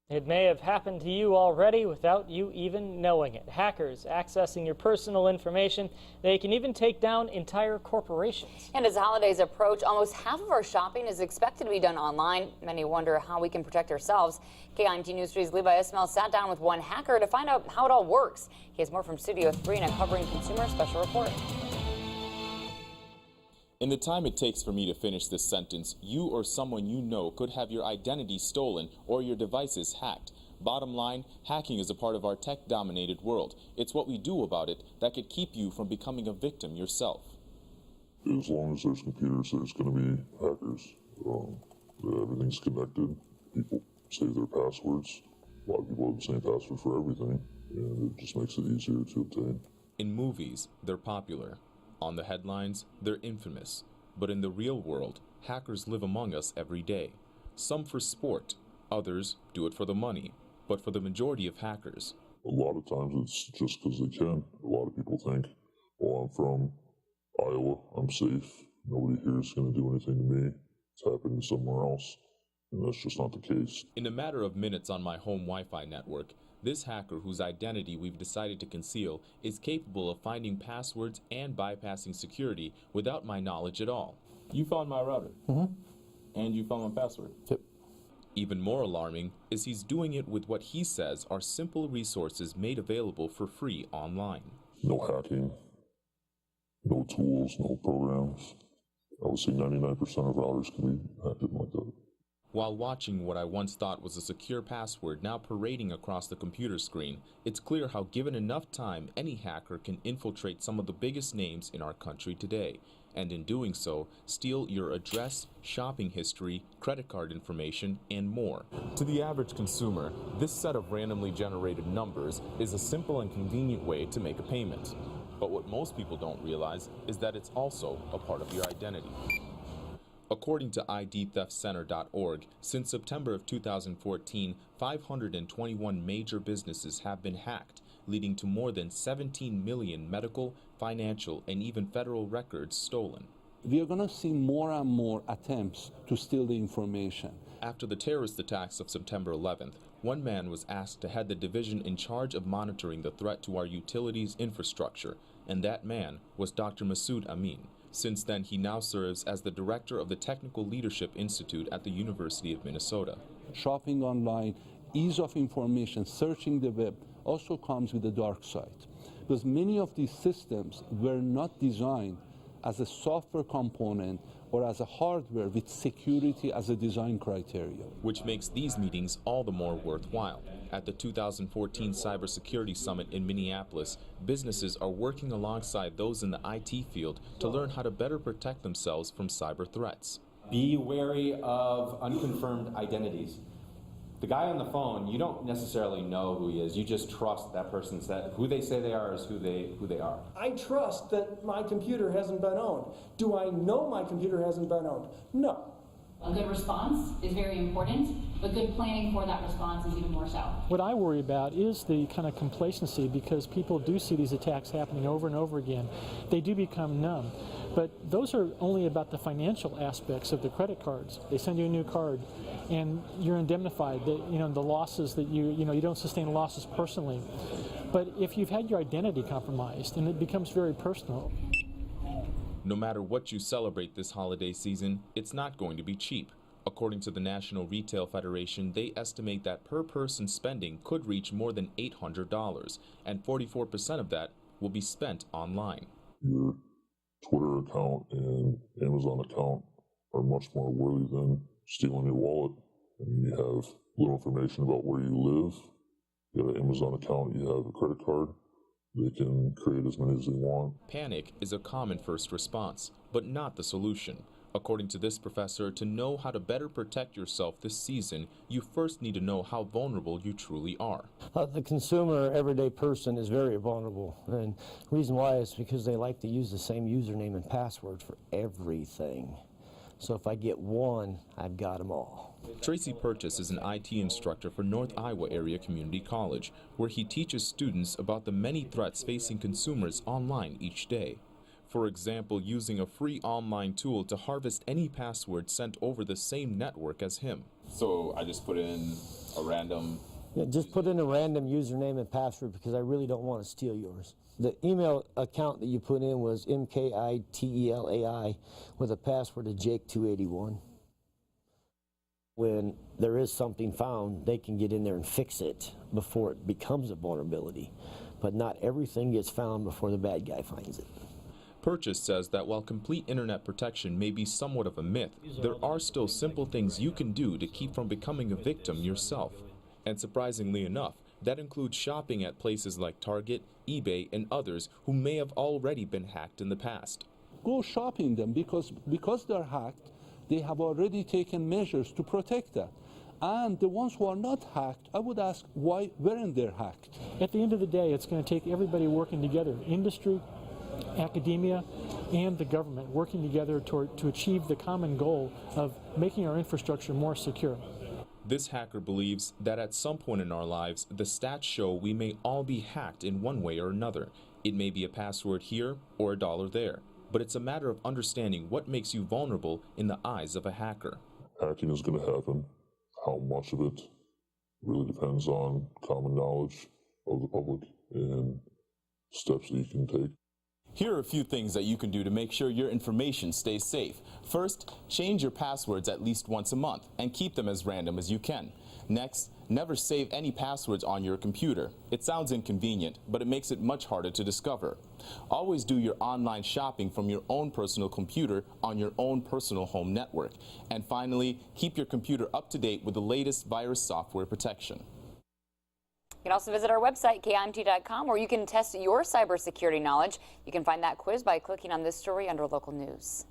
It may have happened to you already without you even knowing it. Hackers accessing your personal information. They can even take down entire corporations. And as the holidays approach, almost half of our shopping is expected to be done online. Many wonder how we can protect ourselves. KIMT News 3's Levi Ismail sat down with one hacker to find out how it all works. He has more from Studio 3 in a Covering Consumer special report. In the time it takes for me to finish this sentence, you or someone you know could have your identity stolen or your devices hacked. Bottom line, hacking is a part of our tech-dominated world. It's what we do about it that could keep you from becoming a victim yourself. As long as there's computers, there's going to be hackers. Everything's connected. People save their passwords. A lot of people have the same password for everything, and it just makes it easier to obtain. In movies, they're popular. On the headlines, they're infamous. But in the real world, hackers live among us every day. Some for sport, others do it for the money. But for the majority of hackers, a lot of times it's just because they can. A lot of people think, well, I'm from Iowa, I'm safe. Nobody here is going to do anything to me. It's happening somewhere else. And that's just not the case. In a matter of minutes on my home Wi-Fi network, this hacker, whose identity we've decided to conceal, is capable of finding passwords and bypassing security without my knowledge at all. You found my router, and you found my password. Yep. Even more alarming is he's doing it with what he says are simple resources made available for free online. No hacking, no tools, no programs. I would say 99% of routers can be hacked like that. While watching what I once thought was a secure password now parading across the computer screen, it's clear how given enough time, any hacker can infiltrate some of the biggest names in our country today, and in doing so, steal your address, shopping history, credit card information, and more. To the average consumer, this set of randomly generated numbers is a simple and convenient way to make a payment. But what most people don't realize is that it's also a part of your identity. According to IDTheftCenter.org, since September of 2014, 521 major businesses have been hacked, leading to more than 17 million medical, financial, and even federal records stolen. We are going to see more and more attempts to steal the information. After the terrorist attacks of September 11th, one man was asked to head the division in charge of monitoring the threat to our utilities infrastructure, and that man was Dr. Masood Amin. Since then, he now serves as the director of the Technical Leadership Institute at the University of Minnesota. Shopping online, ease of information, searching the web also comes with the dark side. Because many of these systems were not designed as a software component or as a hardware with security as a design criteria. Which makes these meetings all the more worthwhile. At the 2014 Cybersecurity Summit in Minneapolis, businesses are working alongside those in the IT field to learn how to better protect themselves from cyber threats. Be wary of unconfirmed identities. The guy on the phone, you don't necessarily know who he is. You just trust that person. Who they say they are is who they are. I trust that my computer hasn't been owned. Do I know my computer hasn't been owned? No. A good response is very important, but good planning for that response is even more so. What I worry about is the kind of complacency, because people do see these attacks happening over and over again. They do become numb. But those are only about the financial aspects of the credit cards. They send you a new card, and you're indemnified. The losses that you don't sustain losses personally. But if you've had your identity compromised, and it becomes very personal. No matter what you celebrate this holiday season, it's not going to be cheap. According to the National Retail Federation, they estimate that per person spending could reach more than $800, and 44% of that will be spent online. Your Twitter account and Amazon account are much more worthy than stealing your wallet. I mean, you have little information about where you live. You have an Amazon account, you have a credit card. They can create as many as they want. Panic is a common first response, but not the solution. According to this professor, to know how to better protect yourself this season, you first need to know how vulnerable you truly are. The consumer, everyday person is very vulnerable. And the reason why is because they like to use the same username and password for everything. So if I get one, I've got them all. Tracy Purchase is an IT instructor for North Iowa Area Community College, where he teaches students about the many threats facing consumers online each day. For example, using a free online tool to harvest any password sent over the same network as him. So I just put in a random. Yeah, just put in a random username and password because I really don't want to steal yours. The email account that you put in was MKITELAI with a password of Jake281. When there is something found, they can get in there and fix it before it becomes a vulnerability. But not everything gets found before the bad guy finds it. Purchase says that while complete internet protection may be somewhat of a myth, there are still simple things you can do to keep from becoming a victim yourself. And surprisingly enough, that includes shopping at places like Target, eBay, and others who may have already been hacked in the past. Go shopping them because they're hacked, they have already taken measures to protect that. And the ones who are not hacked, I would ask, why weren't they hacked? At the end of the day, it's going to take everybody working together, industry, academia, and the government working together to achieve the common goal of making our infrastructure more secure. This hacker believes that at some point in our lives, the stats show we may all be hacked in one way or another. It may be a password here or a dollar there, but it's a matter of understanding what makes you vulnerable in the eyes of a hacker. Hacking is going to happen. How much of it really depends on common knowledge of the public and steps that you can take. Here are a few things that you can do to make sure your information stays safe. First, change your passwords at least once a month and keep them as random as you can. Next, never save any passwords on your computer. It sounds inconvenient, but it makes it much harder to discover. Always do your online shopping from your own personal computer on your own personal home network. And finally, keep your computer up to date with the latest virus software protection. You can also visit our website, KIMT.com, where you can test your cybersecurity knowledge. You can find that quiz by clicking on this story under local news.